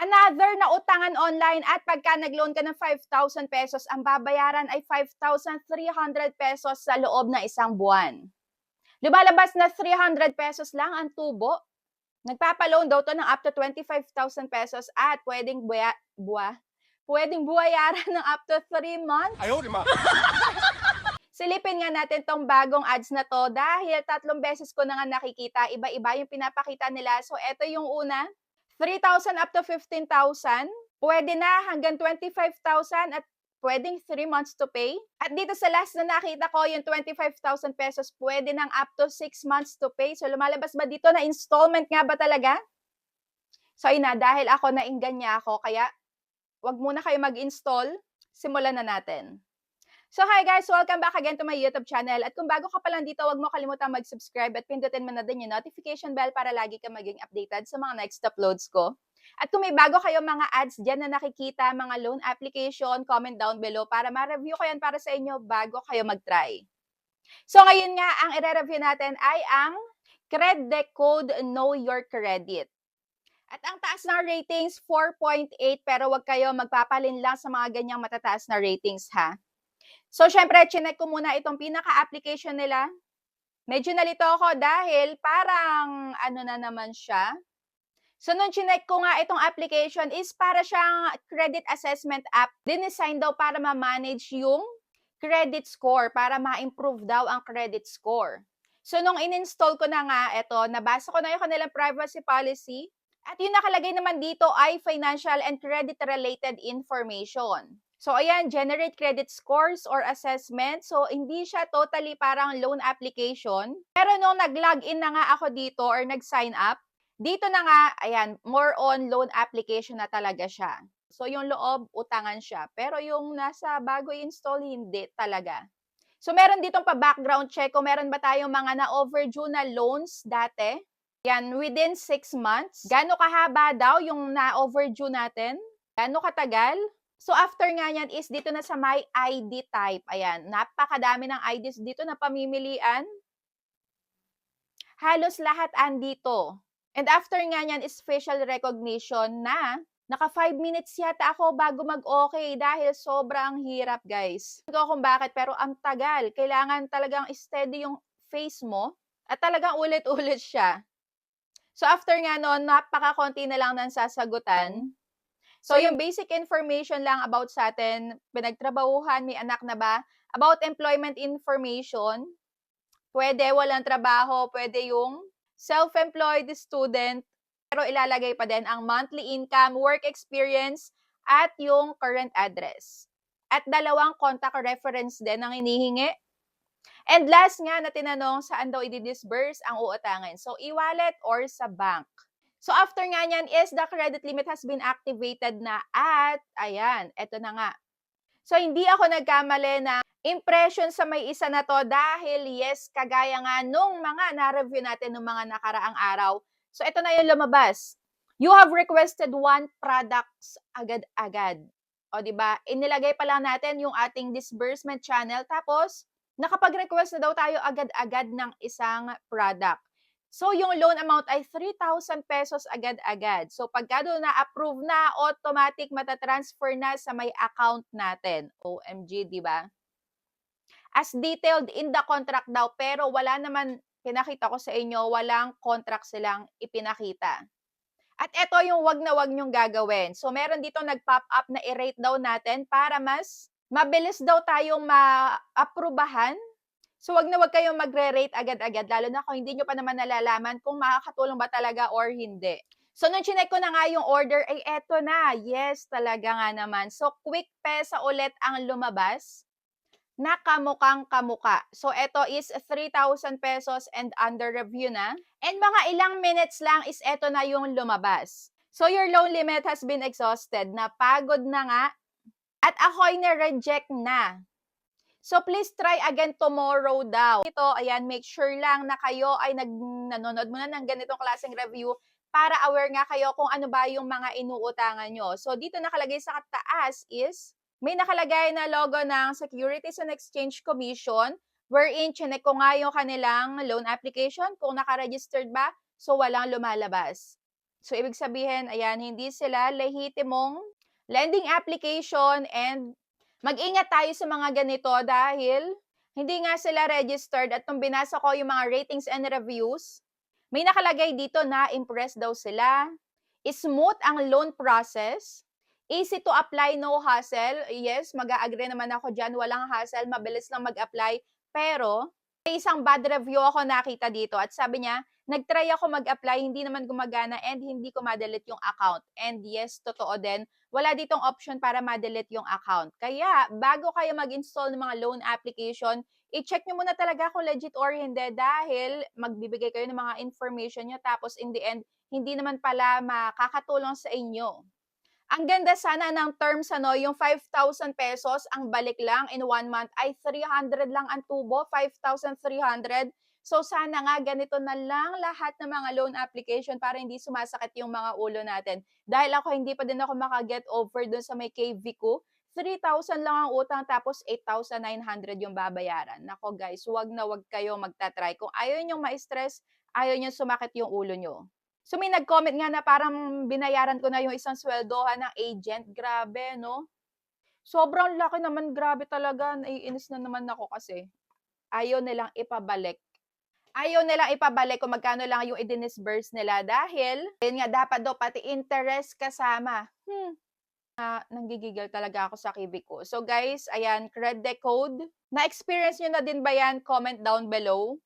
Another na utangan online at pagka nag-loan ka ng 5,000 pesos, ang babayaran ay 5,300 pesos sa loob ng isang buwan. Lumalabas na 300 pesos lang ang tubo. Nagpapaloan daw to ng up to 25,000 pesos at pwedeng buwayaran ng up to 3 months. Ayaw, di ma. Silipin nga natin tong bagong ads na to dahil 3 beses ko na nga nakikita, iba-iba yung pinapakita nila. So, eto yung una, 3,000 up to 15,000. Pwede na hanggang 25,000 at pwedeng 3 months to pay. At dito sa last na nakita ko, yung 25,000 pesos, pwede ng up to 6 months to pay. So, lumalabas ba dito na installment nga ba talaga? So, ayun na, dahil ako naingganya ako, kaya wag muna kayo mag-install, simulan na natin. So hi guys, welcome back again to my YouTube channel. At kung bago ka pa lang dito, huwag mo kalimutan mag-subscribe at pindutin mo na din yung notification bell para lagi ka maging updated sa mga next uploads ko. At kung may bago kayong mga ads dyan na nakikita, mga loan application, comment down below para ma-review ko yan para sa inyo bago kayo mag-try. So ngayon nga, ang i-review natin ay ang Credecode Know Your Credit. At ang taas ng ratings, 4.8, pero wag kayo magpapalin lang sa mga ganyang matataas na ratings ha. So, syempre, chinek ko muna itong pinaka-application nila. Medyo nalito ako dahil parang ano na naman siya. So, nung chinek ko nga itong application is para siyang credit assessment app. Dinesign daw para ma-manage yung credit score, para ma-improve daw ang credit score. So, nung in-install ko na nga, ito, nabasa ko na yung kanilang privacy policy. At yung nakalagay naman dito ay financial and credit-related information. So, ayan, generate credit scores or assessment. So, hindi siya totally parang loan application. Pero nung nag-login na nga ako dito or nag-sign up, dito na nga, ayan, more on loan application na talaga siya. So, yung loob, utangan siya. Pero yung nasa bago install, hindi talaga. So, meron ditong pa-background check kung meron ba tayong mga na-overdue na loans dati. Yan, within 6 months. Gaano kahaba daw yung na-overdue natin? Gaano katagal? So, after nga yan is dito na sa my ID type. Ayan, napakadami ng IDs dito na pamimilian. Halos lahat andito. And after nga yan is facial recognition na naka 5 minutes yata ako bago mag-okay dahil sobrang hirap, guys. Hindi ko kung bakit, pero ang tagal. Kailangan talagang steady yung face mo at talagang ulit-ulit siya. So, after nga noon, napaka-konti na lang ng sasagutan. So, yung basic information lang about sa atin, pinagtrabahuhan, may anak na ba? About employment information, pwede walang trabaho, pwede yung self-employed student, pero ilalagay pa din ang monthly income, work experience, at yung current address. At 2 contact reference din ang hinihingi. And last nga na tinanong, saan daw i-disburse ang uutangin? So, e-wallet or sa bank? So, after nga niyan is the credit limit has been activated na at, ayan, eto na nga. So, hindi ako nagkamali na impression sa may isa na to dahil yes, kagaya nga nung mga na-review natin nung mga nakaraang araw. So, eto na yung lumabas. You have requested 1 products agad-agad. O, diba? Inilagay pa lang natin yung ating disbursement channel tapos, nakapag-request na daw tayo agad-agad ng isang product. So, yung loan amount ay 3,000 pesos agad-agad. So, pagka doon na-approve na, automatic matatransfer na sa may account natin. OMG, di ba? As detailed in the contract daw, pero wala naman, pinakita ko sa inyo, walang contract silang ipinakita. At ito yung wag na wag nyong gagawin. So, meron dito nag-pop up na i-rate daw natin para mas mabilis daw tayong ma-aprubahan. So, wag na wag kayong magre-rate agad-agad, lalo na kung hindi nyo pa naman nalalaman kung makakatulong ba talaga or hindi. So, nung chinek ko na nga yung order, ay eto na. Yes, talaga nga naman. So, quick pesa ulit ang lumabas na kamukhang kamuka. So, eto is 3,000 pesos and under review na. And mga ilang minutes lang is eto na yung lumabas. So, your loan limit has been exhausted. Napagod na nga. At ako'y na-reject na. So, please try again tomorrow daw. Ito, ayan, make sure lang na kayo ay nanonood muna ng ganitong klaseng review para aware nga kayo kung ano ba yung mga inuutangan nyo. So, dito nakalagay sa taas is, may nakalagay na logo ng Securities and Exchange Commission wherein chinek ko nga yung kanilang loan application kung nakaregistered ba, so walang lumalabas. So, ibig sabihin, ayan, hindi sila lehitimong lending application and mag-ingat tayo sa mga ganito dahil hindi nga sila registered at nung binasa ko yung mga ratings and reviews, may nakalagay dito na impressed daw sila, smooth ang loan process, easy to apply, no hassle. Yes, mag-a-agree naman ako dyan, walang hassle, mabilis lang mag-apply. Pero, may isang bad review ako nakita dito at sabi niya, nag-try ako mag-apply, hindi naman gumagana and hindi ko ma-delete yung account. And yes, totoo din, wala ditong option para ma-delete yung account. Kaya, bago kayo mag-install ng mga loan application, i-check nyo muna talaga kung legit or hindi dahil magbibigay kayo ng mga information nyo tapos in the end, hindi naman pala makakatulong sa inyo. Ang ganda sana ng terms, yung 5,000 pesos, ang balik lang in 1 month ay 300 lang ang tubo, 5,300. So sana nga ganito na lang lahat ng mga loan application para hindi sumasakit yung mga ulo natin. Dahil ako hindi pa din ako maka-get over dun sa may KV ko. 3,000 lang ang utang tapos 8,900 yung babayaran. Nako guys, wag na wag kayo magta-try. Kung ayaw nyo ma-stress, ayaw nyo sumakit yung ulo nyo. So may nag-comment nga na parang binayaran ko na yung isang sweldohan ng agent. Grabe, no? Sobrang laki naman, grabe talaga. Naiinis na naman ako kasi ayaw nilang ipabalik. Ayaw nilang ipabalik kung magkano lang yung i-disburse nila dahil, yun nga, dapat daw pati interest kasama. Nanggigigil talaga ako sa kibi ko. So guys, ayan, credit code. Na-experience nyo na din ba yan? Comment down below.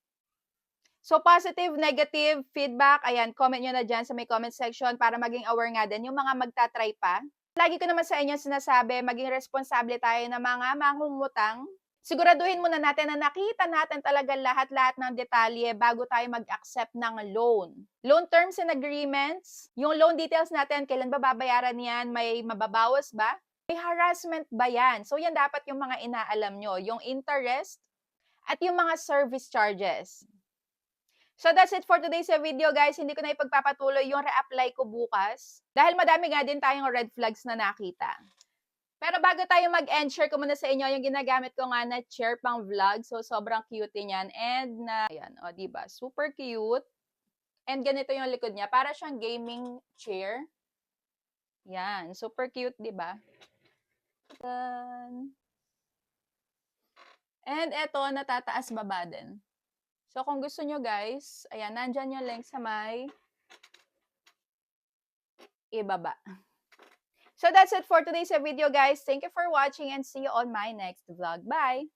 So, positive, negative, feedback, ayan, comment nyo na dyan sa may comment section para maging aware nga din yung mga magta-try pa. Lagi ko naman sa inyo sinasabi, maging responsable tayo ng mga mangungutang. Siguraduhin muna natin na nakita natin talaga lahat-lahat ng detalye bago tayo mag-accept ng loan. Loan terms and agreements, yung loan details natin, kailan ba babayaran yan, may mababawas ba? May harassment ba yan? So, yan dapat yung mga inaalam nyo, yung interest at yung mga service charges. So that's it for today's video guys. Hindi ko na ipagpapatuloy yung re-apply ko bukas. Dahil madami nga din tayong red flags na nakita. Pero bago tayo mag-end, share ko muna sa inyo yung ginagamit ko nga na chair pang vlog. So sobrang cute niyan. And na, ayan, o diba? Super cute. And ganito yung likod niya. Para siyang gaming chair. Yan, super cute, diba? And eto, natataas baba din. So, kung gusto nyo guys, ayan, nandyan yung link sa may ibaba. So, that's it for today's video guys. Thank you for watching and see you on my next vlog. Bye!